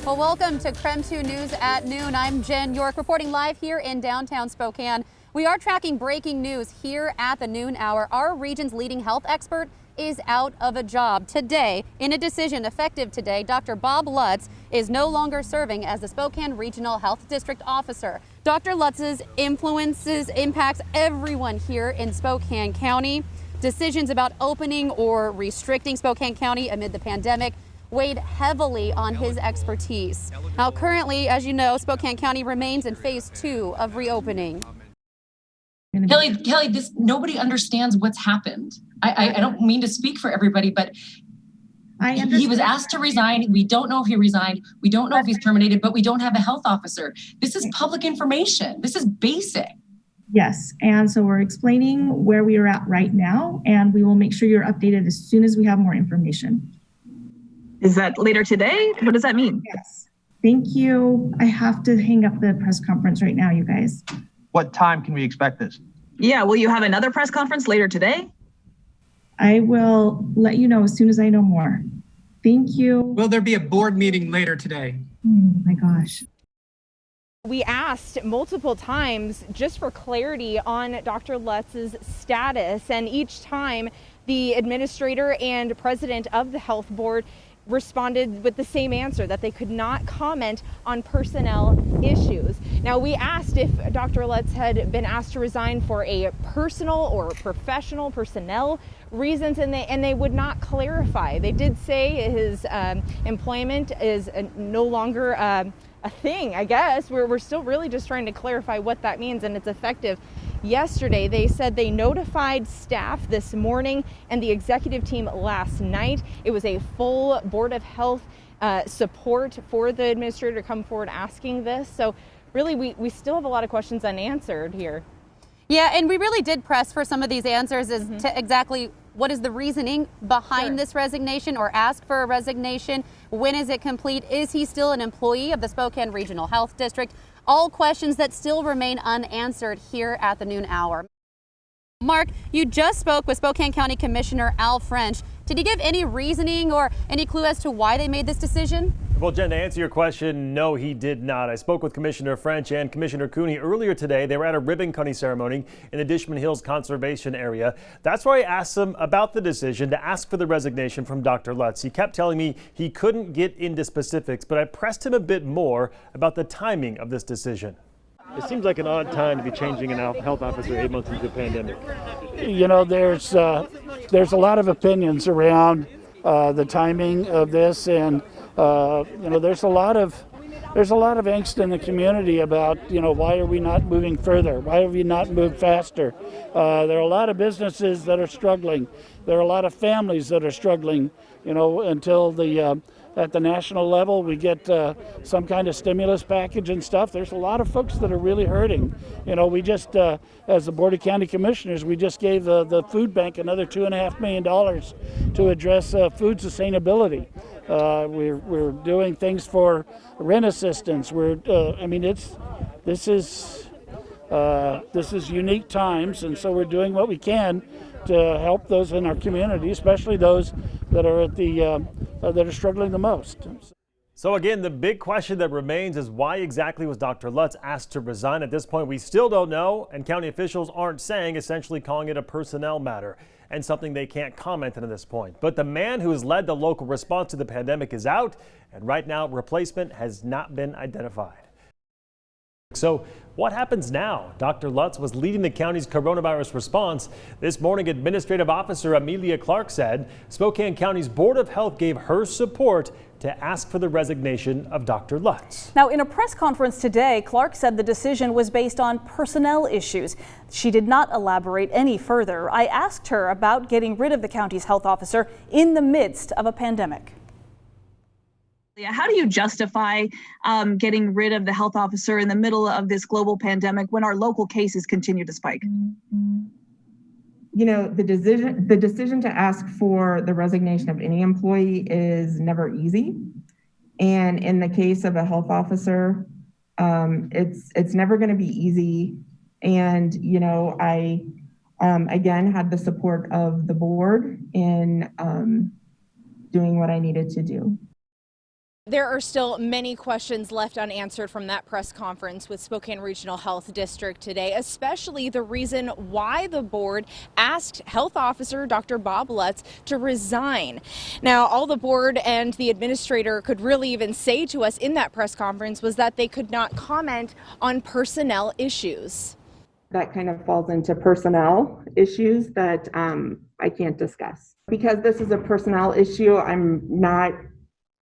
Well, welcome to KREM 2 News at noon. I'm Jen York reporting live here in downtown Spokane. We are tracking breaking news here at the noon hour. Our region's leading health expert is out of a job today. In a decision effective today, Dr. Bob Lutz is no longer serving as the Spokane Regional Health District Officer. Dr. Lutz's influences impacts everyone here in Spokane County. Decisions about opening or restricting Spokane County amid the pandemic weighed heavily on his expertise. Now, currently, as you know, Spokane County remains in phase 2 of reopening. Kelly, nobody understands what's happened. I don't mean to speak for everybody, but he was asked to resign. We don't know if he resigned. We don't know if he's terminated, but we don't have a health officer. This is public information. This is basic. Yes, and so we're explaining where we are at right now, and we will make sure you're updated as soon as we have more information. Is that later today? What does that mean? Yes. Thank you. I have to hang up the press conference right now, you guys. What time can we expect this? Yeah, will you have another press conference later today? I will let you know as soon as I know more. Thank you. Will there be a board meeting later today? Oh my gosh. We asked multiple times just for clarity on Dr. Lutz's status, and each time the administrator and president of the health board responded with the same answer, that they could not comment on personnel issues. Now, we asked if Dr. Lutz had been asked to resign for a personal or professional personnel reasons, and they would not clarify. They did say his employment is no longer a thing, I guess. We're still really just trying to clarify what that means, and it's effective. Yesterday, they said they notified staff this morning and the executive team last night. It was a full Board of Health support for the administrator to come forward asking this. So really, we still have a lot of questions unanswered here. Yeah, and we really did press for some of these answers as to exactly what is the reasoning behind this resignation, or ask for a resignation. When is it complete? Is he still an employee of the Spokane Regional Health District? All questions that still remain unanswered here at the noon hour. Mark, you just spoke with Spokane County Commissioner Al French. Did he give any reasoning or any clue as to why they made this decision? Well, Jen, to answer your question, no, he did not. I spoke with Commissioner French and Commissioner Cooney earlier today. They were at a ribbon cutting ceremony in the Dishman Hills Conservation Area. That's where I asked them about the decision to ask for the resignation from Dr. Lutz. He kept telling me he couldn't get into specifics, but I pressed him a bit more about the timing of this decision. It seems like an odd time to be changing a health officer 8 months into the pandemic. You know, there's a lot of opinions around the timing of this, and you know, there's a lot of angst in the community about, you know, why are we not moving further? Why have we not moved faster? There are a lot of businesses that are struggling. There are a lot of families that are struggling. You know, until at the national level we get some kind of stimulus package and stuff. There's a lot of folks that are really hurting. You know, we just, as the Board of County Commissioners, we just gave the food bank another $2.5 million to address food sustainability. We're doing things for rent assistance. I mean, this is unique times, and so we're doing what we can to help those in our community, especially those that are that are struggling the most. So again, the big question that remains is why exactly was Dr. Lutz asked to resign? At this point, we still don't know, and county officials aren't saying, essentially calling it a personnel matter and something they can't comment on at this point. But the man who has led the local response to the pandemic is out, and right now replacement has not been identified. So what happens now? Dr. Lutz was leading the county's coronavirus response. This morning, Administrative Officer Amelia Clark said Spokane County's Board of Health gave her support to ask for the resignation of Dr. Lutz. Now, in a press conference today, Clark said the decision was based on personnel issues. She did not elaborate any further. I asked her about getting rid of the county's health officer in the midst of a pandemic. How do you justify getting rid of the health officer in the middle of this global pandemic when our local cases continue to spike? You know, the decision to ask for the resignation of any employee is never easy. And in the case of a health officer, it's never going to be easy. And, you know, I, again, had the support of the board in doing what I needed to do. There are still many questions left unanswered from that press conference with Spokane Regional Health District today, especially the reason why the board asked Health Officer Dr. Bob Lutz to resign. Now, all the board and the administrator could really even say to us in that press conference was that they could not comment on personnel issues. That kind of falls into personnel issues that I can't discuss. Because this is a personnel issue, I'm not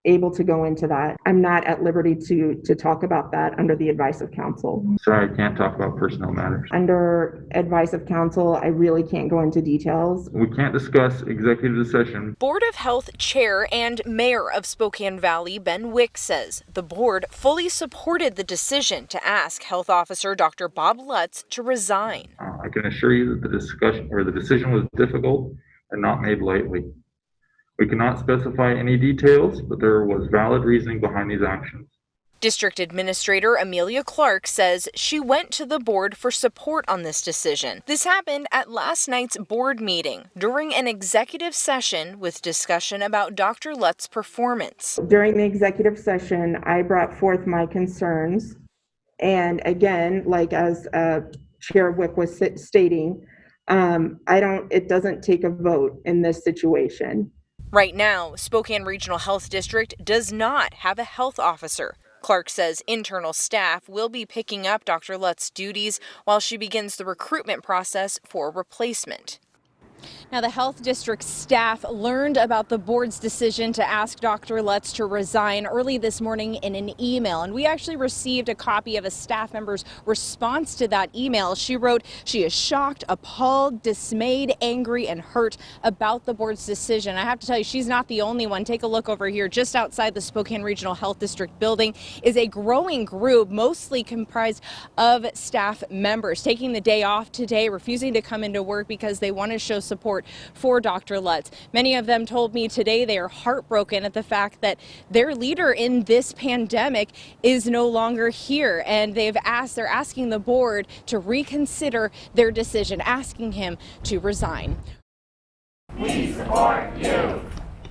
able to go into that. I'm not at liberty to talk about that under the advice of counsel. Sorry, I can't talk about personnel matters. Under advice of counsel, I really can't go into details. We can't discuss executive session. Board of Health Chair and Mayor of Spokane Valley, Ben Wick, says the board fully supported the decision to ask Health Officer Dr. Bob Lutz to resign. I can assure you that the decision was difficult and not made lightly. We cannot specify any details, but there was valid reasoning behind these actions. District Administrator Amelia Clark says she went to the board for support on this decision. This happened at last night's board meeting during an executive session with discussion about Dr. Lutz's performance. During the executive session, I brought forth my concerns. And again, like as Chair Wick was stating, it doesn't take a vote in this situation. Right now, Spokane Regional Health District does not have a health officer. Clark says internal staff will be picking up Dr. Lutz's duties while she begins the recruitment process for replacement. Now, the health district staff learned about the board's decision to ask Dr. Lutz to resign early this morning in an email, and we actually received a copy of a staff member's response to that email. She wrote she is shocked, appalled, dismayed, angry, and hurt about the board's decision. I have to tell you, she's not the only one. Take a look over here. Just outside the Spokane Regional Health District building is a growing group, mostly comprised of staff members, taking the day off today, refusing to come into work because they want to show support for Dr. Lutz. Many of them told me today they are heartbroken at the fact that their leader in this pandemic is no longer here, and they're asking the board to reconsider their decision, asking him to resign. We support you.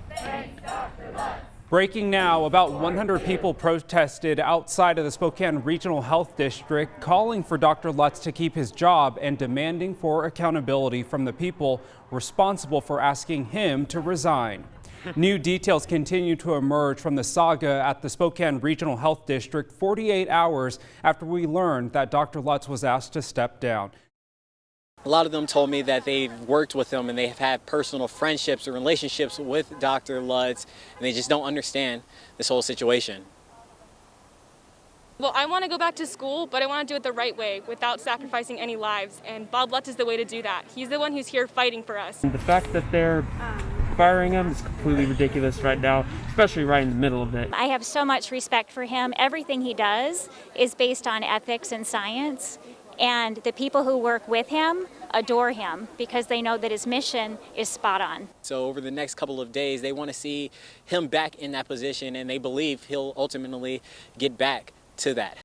Thanks, Dr. Lutz. Breaking now, about 100 people protested outside of the Spokane Regional Health District, calling for Dr. Lutz to keep his job and demanding for accountability from the people responsible for asking him to resign. New details continue to emerge from the saga at the Spokane Regional Health District 48 hours after we learned that Dr. Lutz was asked to step down. A lot of them told me that they've worked with him and they have had personal friendships or relationships with Dr. Lutz, and they just don't understand this whole situation. Well, I want to go back to school, but I want to do it the right way without sacrificing any lives, and Bob Lutz is the way to do that. He's the one who's here fighting for us. The fact that they're firing him is completely ridiculous right now, especially right in the middle of it. I have so much respect for him. Everything he does is based on ethics and science. And the people who work with him adore him because they know that his mission is spot on. So over the next couple of days, they want to see him back in that position, and they believe he'll ultimately get back to that.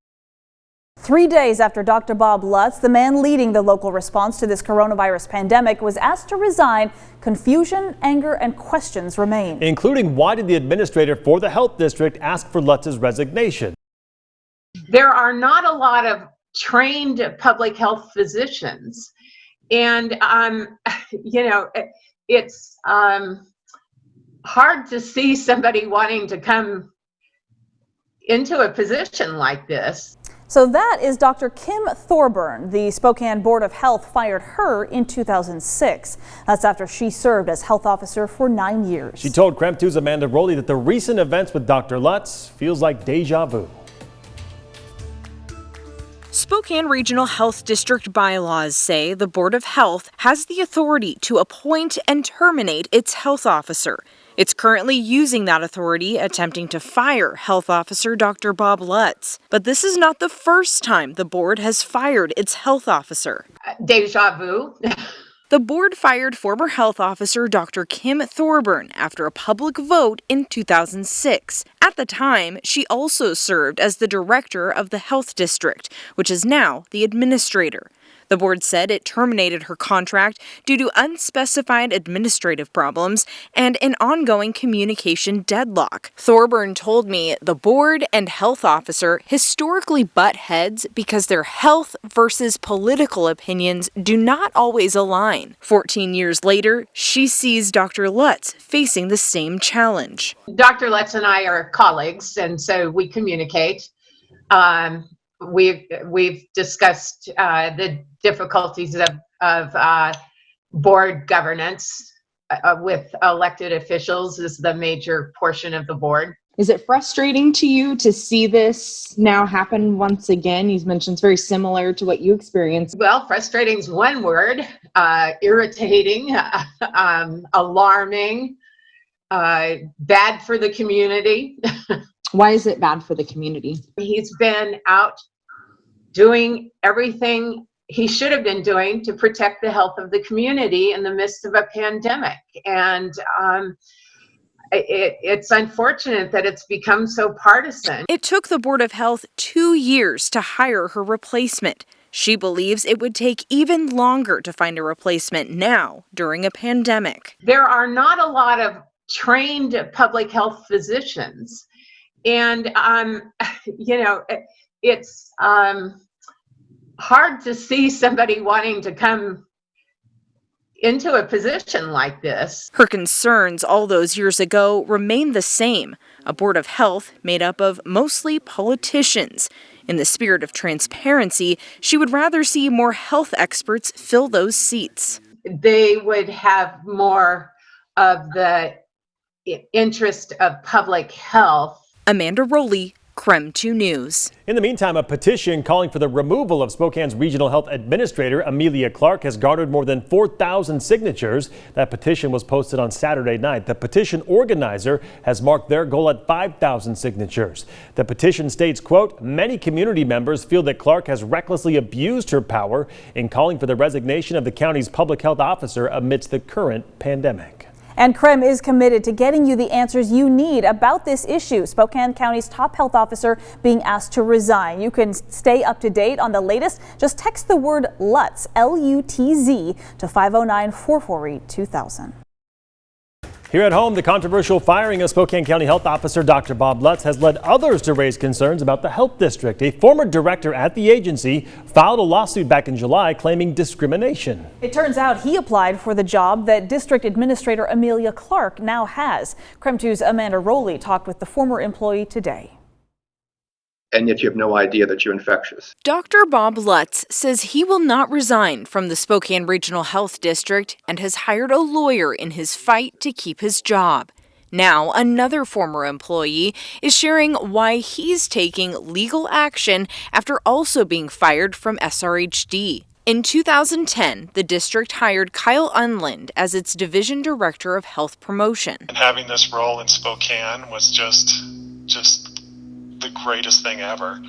3 days after Dr. Bob Lutz, the man leading the local response to this coronavirus pandemic, was asked to resign, confusion, anger, and questions remain. Including, why did the administrator for the health district ask for Lutz's resignation? There are not a lot of trained public health physicians, and it's hard to see somebody wanting to come into a position like this. So that is Dr. Kim Thorburn. The Spokane Board of Health fired her in 2006. That's after she served as health officer for 9 years. She told KREM 2's Amanda Rowley that the recent events with Dr. Lutz feels like deja vu. Spokane Regional Health District bylaws say the Board of Health has the authority to appoint and terminate its health officer. It's currently using that authority, attempting to fire Health Officer Dr. Bob Lutz. But this is not the first time the board has fired its health officer. Deja vu. The board fired former health officer Dr. Kim Thorburn after a public vote in 2006. At the time, she also served as the director of the health district, which is now the administrator. The board said it terminated her contract due to unspecified administrative problems and an ongoing communication deadlock. Thorburn told me the board and health officer historically butt heads because their health versus political opinions do not always align. 14 years later, she sees Dr. Lutz facing the same challenge. Dr. Lutz and I are colleagues, and so we communicate. We've discussed the difficulties of board governance with elected officials as the major portion of the board. Is it frustrating to you to see this now happen once again? You mentioned it's very similar to what you experienced. Well, frustrating is one word. Irritating, alarming, bad for the community. Why is it bad for the community? He's been out doing everything he should have been doing to protect the health of the community in the midst of a pandemic. And it's unfortunate that it's become so partisan. It took the Board of Health 2 years to hire her replacement. She believes it would take even longer to find a replacement now during a pandemic. There are not a lot of trained public health physicians. And, it's hard to see somebody wanting to come into a position like this. Her concerns all those years ago remain the same. A board of health made up of mostly politicians. In the spirit of transparency, she would rather see more health experts fill those seats. They would have more of the interest of public health. Amanda Rowley, KREM 2 News. In the meantime, a petition calling for the removal of Spokane's regional health administrator, Amelia Clark, has garnered more than 4,000 signatures. That petition was posted on Saturday night. The petition organizer has marked their goal at 5,000 signatures. The petition states, quote, many community members feel that Clark has recklessly abused her power in calling for the resignation of the county's public health officer amidst the current pandemic. And KREM is committed to getting you the answers you need about this issue. Spokane County's top health officer being asked to resign. You can stay up to date on the latest. Just text the word LUTZ, L-U-T-Z, to 509-448-2000. Here at home, the controversial firing of Spokane County Health Officer Dr. Bob Lutz has led others to raise concerns about the health district. A former director at the agency filed a lawsuit back in July claiming discrimination. It turns out he applied for the job that District Administrator Amelia Clark now has. KREM 2's Amanda Rowley talked with the former employee today. And yet you have no idea that you're infectious. Dr. Bob Lutz says he will not resign from the Spokane Regional Health District and has hired a lawyer in his fight to keep his job. Now, another former employee is sharing why he's taking legal action after also being fired from SRHD. In 2010, the district hired Kyle Unland as its Division Director of Health Promotion. And having this role in Spokane was just the greatest thing ever,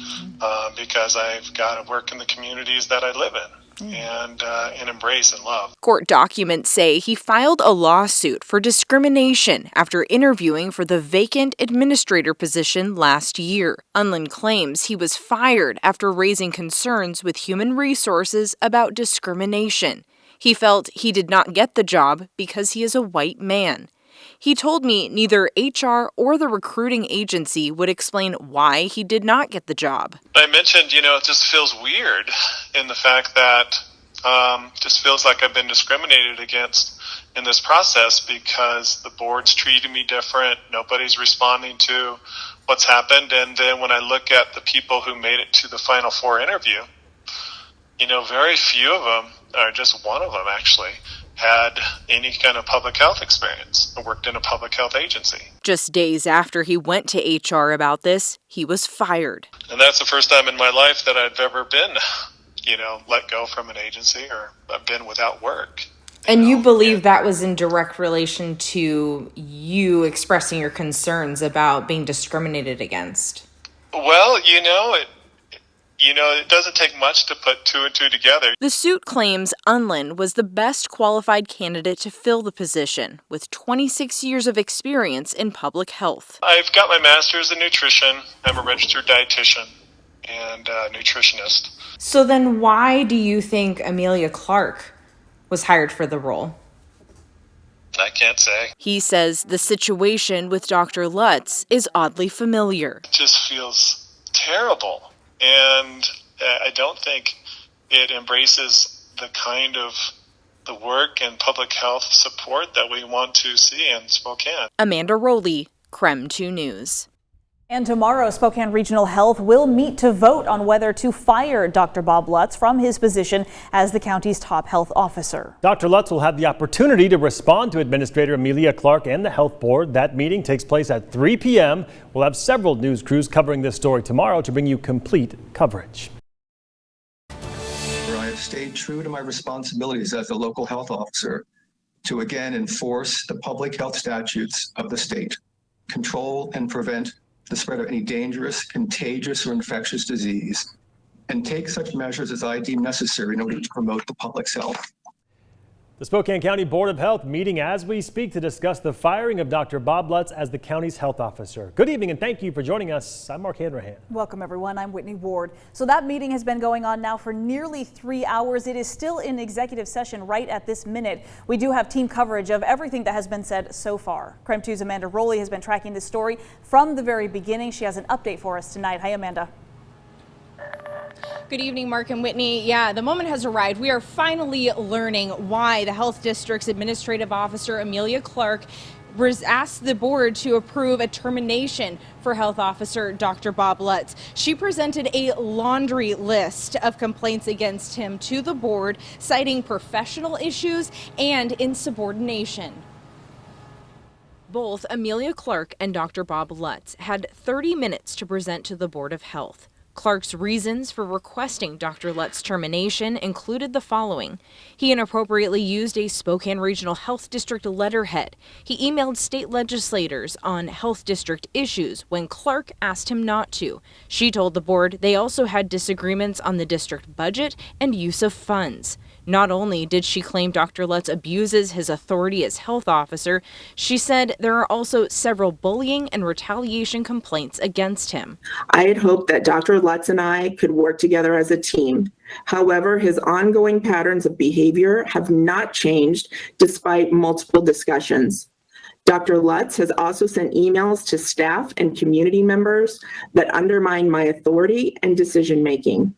because I've got to work in the communities that I live in and embrace and love. Court documents say he filed a lawsuit for discrimination after interviewing for the vacant administrator position last year. Unland claims he was fired after raising concerns with human resources about discrimination. He felt he did not get the job because he is a white man. He told me neither HR or the recruiting agency would explain why he did not get the job. I mentioned, it just feels weird in the fact that just feels like I've been discriminated against in this process because the board's treating me different. Nobody's responding to what's happened. And then when I look at the people who made it to the Final Four interview, very few of them, or just one of them actually, had any kind of public health experience or worked in a public health agency. Just days after he went to HR about this, he was fired. And that's the first time in my life that I've ever been, let go from an agency or been without work. And you believe that was in direct relation to you expressing your concerns about being discriminated against? Well, it doesn't take much to put two and two together. The suit claims Unland was the best qualified candidate to fill the position, with 26 years of experience in public health. I've got my master's in nutrition. I'm a registered dietitian. and nutritionist. So then why do you think Amelia Clark was hired for the role? I can't say. He says the situation with Dr. Lutz is oddly familiar. It just feels terrible, and I don't think it embraces the kind of the work and public health support that we want to see in Spokane. Amanda Rowley, KREM 2 News. And tomorrow, Spokane Regional Health will meet to vote on whether to fire Dr. Bob Lutz from his position as the county's top health officer. Dr. Lutz will have the opportunity to respond to Administrator Amelia Clark and the health board. That meeting takes place at 3 p.m. We'll have several news crews covering this story tomorrow to bring you complete coverage. I have stayed true to my responsibilities as a local health officer to again enforce the public health statutes of the state, control and prevent the spread of any dangerous, contagious, or infectious disease, and take such measures as I deem necessary in order to promote the public's health. The Spokane County Board of Health meeting as we speak to discuss the firing of Dr. Bob Lutz as the county's health officer. Good evening and thank you for joining us. I'm Mark Hanrahan. Welcome everyone. I'm Whitney Ward. So that meeting has been going on now for nearly 3 hours. It is still in executive session right at this minute. We do have team coverage of everything that has been said so far. KREM 2's Amanda Rowley has been tracking this story from the very beginning. She has an update for us tonight. Hi, Amanda. Good evening, Mark and Whitney. Yeah, the moment has arrived. We are finally learning why the health district's administrative officer, Amelia Clark, asked the board to approve a termination for health officer Dr. Bob Lutz. She presented a laundry list of complaints against him to the board, citing professional issues and insubordination. Both Amelia Clark and Dr. Bob Lutz had 30 minutes to present to the Board of Health. Clark's reasons for requesting Dr. Lutz's termination included the following. He inappropriately used a Spokane Regional Health District letterhead. He emailed state legislators on health district issues when Clark asked him not to. She told the board they also had disagreements on the district budget and use of funds. Not only did she claim Dr. Lutz abuses his authority as health officer, she said there are also several bullying and retaliation complaints against him. I had hoped that Dr. Lutz and I could work together as a team. However, his ongoing patterns of behavior have not changed despite multiple discussions. Dr. Lutz has also sent emails to staff and community members that undermine my authority and decision-making.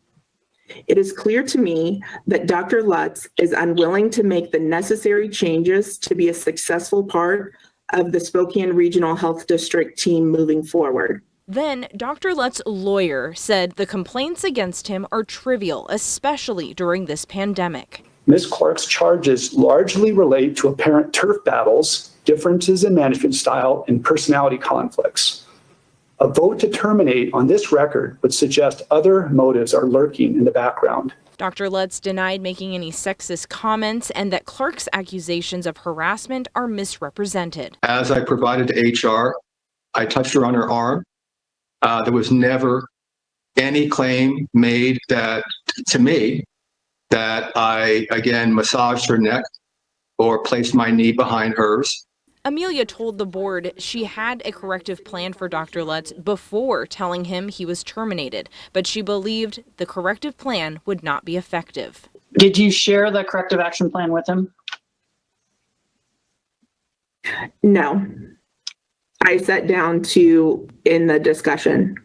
It is clear to me that Dr. Lutz is unwilling to make the necessary changes to be a successful part of the Spokane Regional Health District team moving forward. Then, Dr. Lutz's lawyer said the complaints against him are trivial, especially during this pandemic. Ms. Clark's charges largely relate to apparent turf battles, differences in management style, and personality conflicts. A vote to terminate on this record would suggest other motives are lurking in the background. Dr. Lutz denied making any sexist comments and that Clark's accusations of harassment are misrepresented. As I provided to HR, I touched her on her arm. There was never any claim made that to me that I, again, massaged her neck or placed my knee behind hers. Amelia told the board she had a corrective plan for Dr. Lutz before telling him he was terminated, but she believed the corrective plan would not be effective. Did you share the corrective action plan with him? No. I sat down in the discussion.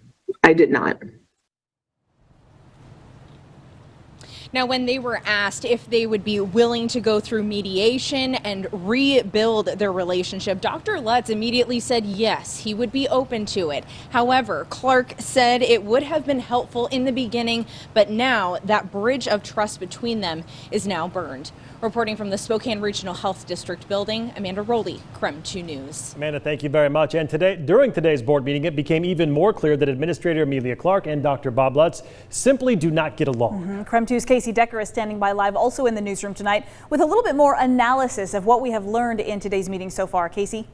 I did not. Now, when they were asked if they would be willing to go through mediation and rebuild their relationship, Dr. Lutz immediately said yes, he would be open to it. However, Clark said it would have been helpful in the beginning, but now that bridge of trust between them is now burned. Reporting from the Spokane Regional Health District building, Amanda Rowley, KREM 2 News. Amanda, thank you very much. And during today's board meeting, it became even more clear that Administrator Amelia Clark and Dr. Bob Lutz simply do not get along. KREM 2's Casey Decker is standing by live also in the newsroom tonight with a little bit more analysis of what we have learned in today's meeting so far. Casey?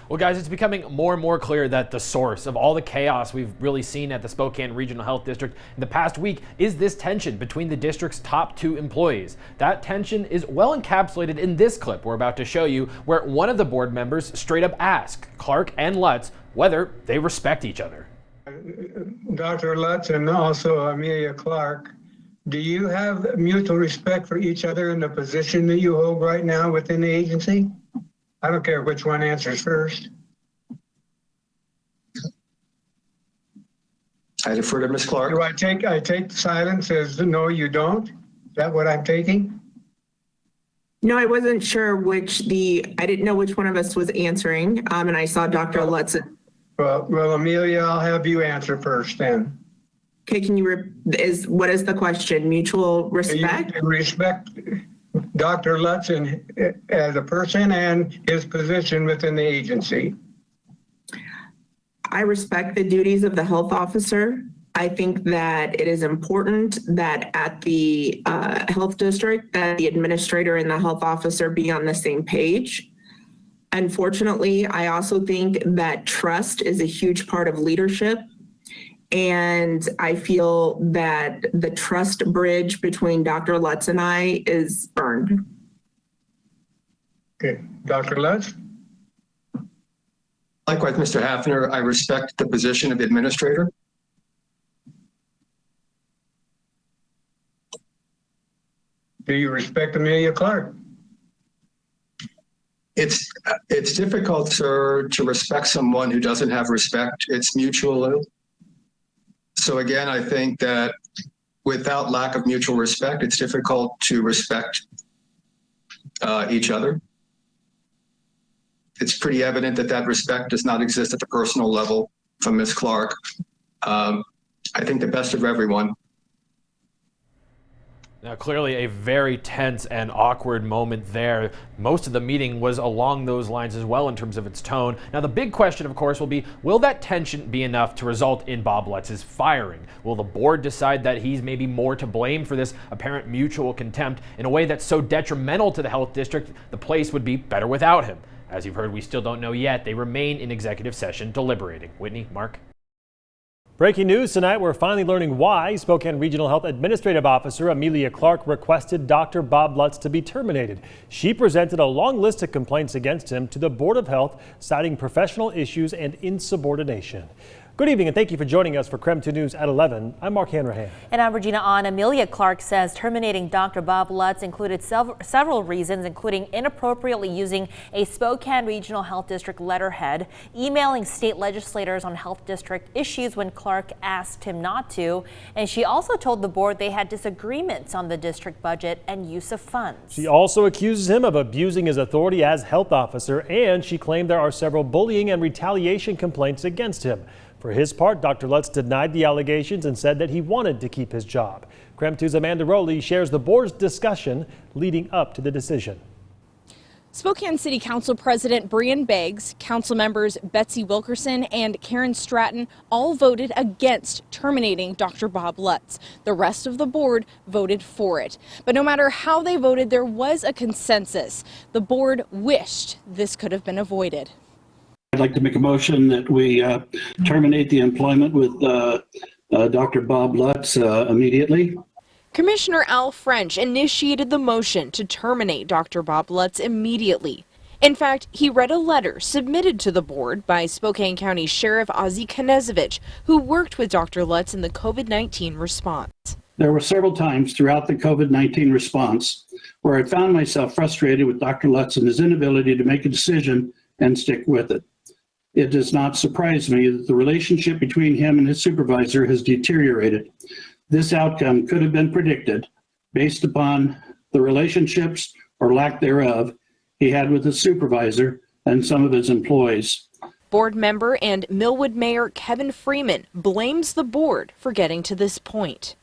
Well, guys, it's becoming more and more clear that the source of all the chaos we've really seen at the Spokane Regional Health District in the past week is this tension between the district's top 2 employees. That tension is well encapsulated in this clip we're about to show you, where one of the board members straight up asked Clark and Lutz whether they respect each other. Dr. Lutz and also Amelia Clark, do you have mutual respect for each other in the position that you hold right now within the agency? I don't care which one answers first. I defer to Ms. Clark. Do I take silence as no, you don't? Is that what I'm taking? No, I wasn't sure I didn't know which one of us was answering. And I saw Dr. Lutz. Well, Amelia, I'll have you answer first then. Okay, what is the question? Mutual respect? You respect Dr. Lutz as a person and his position within the agency. I respect the duties of the health officer. I think that it is important that at the health district that the administrator and the health officer be on the same page. Unfortunately, I also think that trust is a huge part of leadership. And I feel that the trust bridge between Dr. Lutz and I is burned. Okay, Dr. Lutz? Likewise, Mr. Hafner, I respect the position of the administrator. Do you respect Amelia Clark? It's difficult, sir, to respect someone who doesn't have respect. It's mutual. So again, I think that without lack of mutual respect, it's difficult to respect each other. It's pretty evident that respect does not exist at the personal level from Ms. Clark. I think the best of everyone. Now, clearly a very tense and awkward moment there. Most of the meeting was along those lines as well in terms of its tone. Now, the big question, of course, will be, will that tension be enough to result in Bob Lutz's firing? Will the board decide that he's maybe more to blame for this apparent mutual contempt in a way that's so detrimental to the health district, the place would be better without him? As you've heard, we still don't know yet. They remain in executive session deliberating. Whitney, Mark? Breaking news tonight, we're finally learning why Spokane Regional Health Administrative Officer Amelia Clark requested Dr. Bob Lutz to be terminated. She presented a long list of complaints against him to the Board of Health, citing professional issues and insubordination. Good evening and thank you for joining us for KREM 2 News at 11. I'm Mark Hanrahan. And I'm Regina Ahn. Amelia Clark says terminating Dr. Bob Lutz included several reasons, including inappropriately using a Spokane Regional Health District letterhead, emailing state legislators on health district issues when Clark asked him not to, and she also told the board they had disagreements on the district budget and use of funds. She also accuses him of abusing his authority as health officer, and she claimed there are several bullying and retaliation complaints against him. For his part, Dr. Lutz denied the allegations and said that he wanted to keep his job. KREM 2's Amanda Rowley shares the board's discussion leading up to the decision. Spokane City Council President Brian Beggs, council members Betsy Wilkerson and Karen Stratton all voted against terminating Dr. Bob Lutz. The rest of the board voted for it. But no matter how they voted, there was a consensus. The board wished this could have been avoided. I'd like to make a motion that we terminate the employment with Dr. Bob Lutz immediately. Commissioner Al French initiated the motion to terminate Dr. Bob Lutz immediately. In fact, he read a letter submitted to the board by Spokane County Sheriff Ozzie Knezevich, who worked with Dr. Lutz in the COVID-19 response. There were several times throughout the COVID-19 response where I found myself frustrated with Dr. Lutz and his inability to make a decision and stick with it. It does not surprise me that the relationship between him and his supervisor has deteriorated. This outcome could have been predicted based upon the relationships or lack thereof he had with his supervisor and some of his employees. Board member and Millwood Mayor Kevin Freeman blames the board for getting to this point.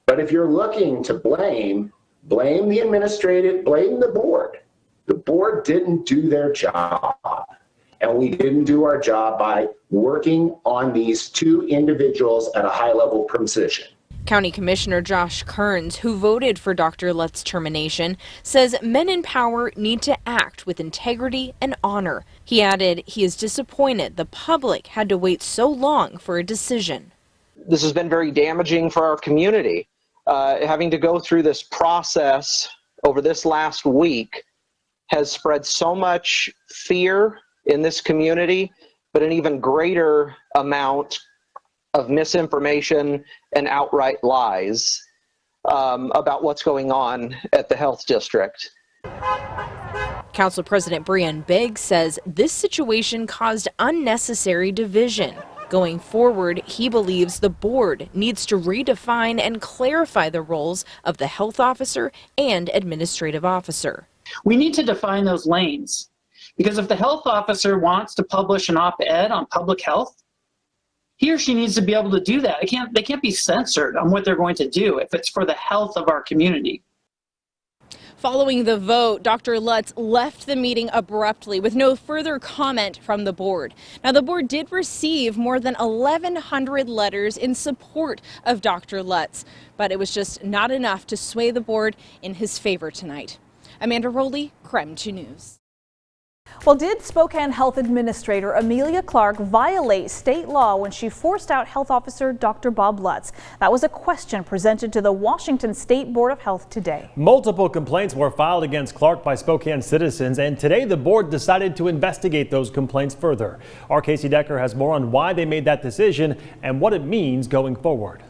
But if you're looking to blame the administrative, blame the board. The board didn't do their job. And we didn't do our job by working on these two individuals at a high level position. County Commissioner Josh Kearns, who voted for Dr. Lutz's termination, says men in power need to act with integrity and honor. He added he is disappointed the public had to wait so long for a decision. This has been very damaging for our community. Having to go through this process over this last week has spread so much fear in this community, but an even greater amount of misinformation and outright lies about what's going on at the health district. Council President Brianne Begg says this situation caused unnecessary division. Going forward, he believes the board needs to redefine and clarify the roles of the health officer and administrative officer. We need to define those lanes, because if the health officer wants to publish an op-ed on public health, he or she needs to be able to do that. They can't be censored on what they're going to do if it's for the health of our community. Following the vote, Dr. Lutz left the meeting abruptly with no further comment from the board. Now, the board did receive more than 1,100 letters in support of Dr. Lutz, but it was just not enough to sway the board in his favor tonight. Amanda Rowley, KREM 2 News. Well, did Spokane Health Administrator Amelia Clark violate state law when she forced out Health Officer Dr. Bob Lutz? That was a question presented to the Washington State Board of Health today. Multiple complaints were filed against Clark by Spokane citizens, and today the board decided to investigate those complaints further. Our Casey Decker has more on why they made that decision and what it means going forward.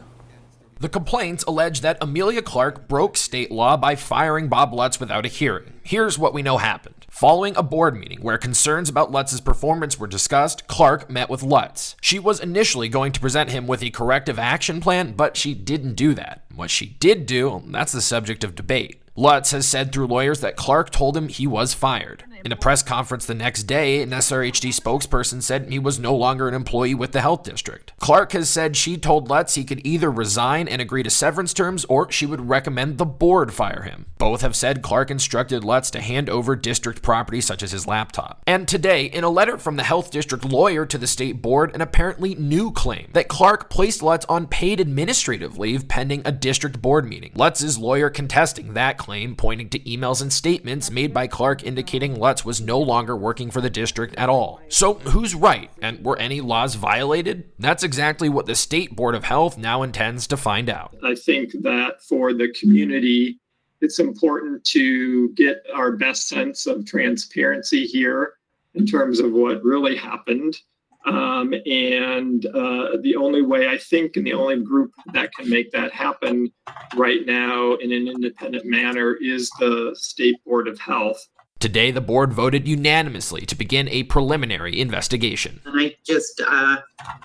The complaints allege that Amelia Clark broke state law by firing Bob Lutz without a hearing. Here's what we know happened. Following a board meeting where concerns about Lutz's performance were discussed, Clark met with Lutz. She was initially going to present him with a corrective action plan, but she didn't do that. What she did do, that's the subject of debate. Lutz has said through lawyers that Clark told him he was fired. In a press conference the next day, an SRHD spokesperson said he was no longer an employee with the health district. Clark has said she told Lutz he could either resign and agree to severance terms, or she would recommend the board fire him. Both have said Clark instructed Lutz to hand over district property such as his laptop. And today, in a letter from the health district lawyer to the state board, an apparently new claim that Clark placed Lutz on paid administrative leave pending a district board meeting. Lutz's lawyer contesting that claim, pointing to emails and statements made by Clark indicating Lutz was no longer working for the district at all. So who's right, and were any laws violated? That's exactly what the State Board of Health now intends to find out. I think that for the community, it's important to get our best sense of transparency here in terms of what really happened. The only way I think, and the only group that can make that happen right now in an independent manner is the State Board of Health. Today, the board voted unanimously to begin a preliminary investigation. And I just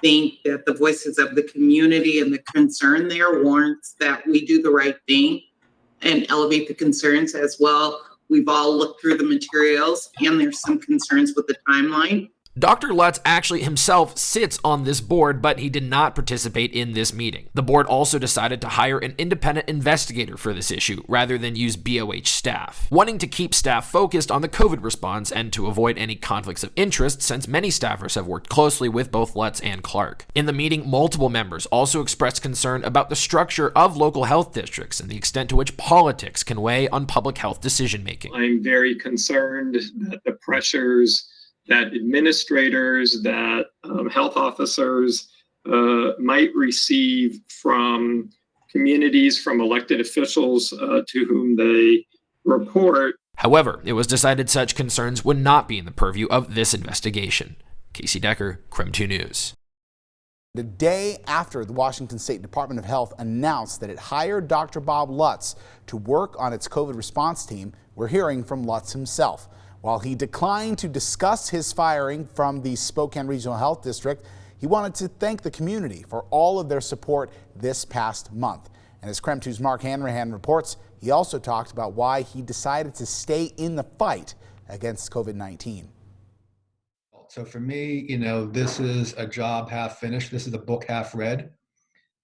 think that the voices of the community and the concern there warrants that we do the right thing and elevate the concerns as well. We've all looked through the materials, and there's some concerns with the timeline. Dr. Lutz actually himself sits on this board, but he did not participate in this meeting. The board also decided to hire an independent investigator for this issue rather than use BOH staff, wanting to keep staff focused on the COVID response and to avoid any conflicts of interest, since many staffers have worked closely with both Lutz and Clark. In the meeting, multiple members also expressed concern about the structure of local health districts and the extent to which politics can weigh on public health decision-making. I'm very concerned that the pressures that administrators, that health officers might receive from communities, from elected officials to whom they report. However, it was decided such concerns would not be in the purview of this investigation. Casey Decker, KREM 2 News. The day after the Washington State Department of Health announced that it hired Dr. Bob Lutz to work on its COVID response team, we're hearing from Lutz himself. While he declined to discuss his firing from the Spokane Regional Health District, he wanted to thank the community for all of their support this past month. And as KREM 2's Mark Hanrahan reports, he also talked about why he decided to stay in the fight against COVID-19. So for me, this is a job half finished. This is a book half read.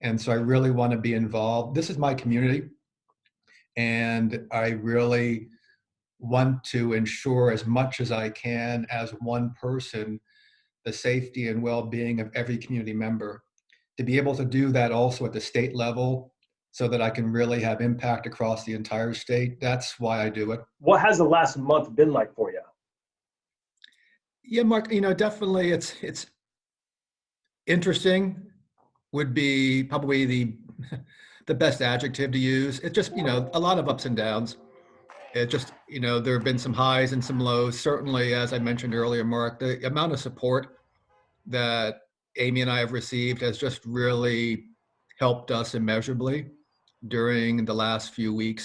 And so I really want to be involved. This is my community. And I really want to ensure as much as I can as one person, the safety and well-being of every community member. To be able to do that also at the state level so that I can really have impact across the entire state, that's why I do it. What has the last month been like for you? Yeah, Mark, definitely it's interesting would be probably the best adjective to use. It's just, a lot of ups and downs. It just, there have been some highs and some lows. Certainly, as I mentioned earlier, Mark, the amount of support that Amy and I have received has just really helped us immeasurably during the last few weeks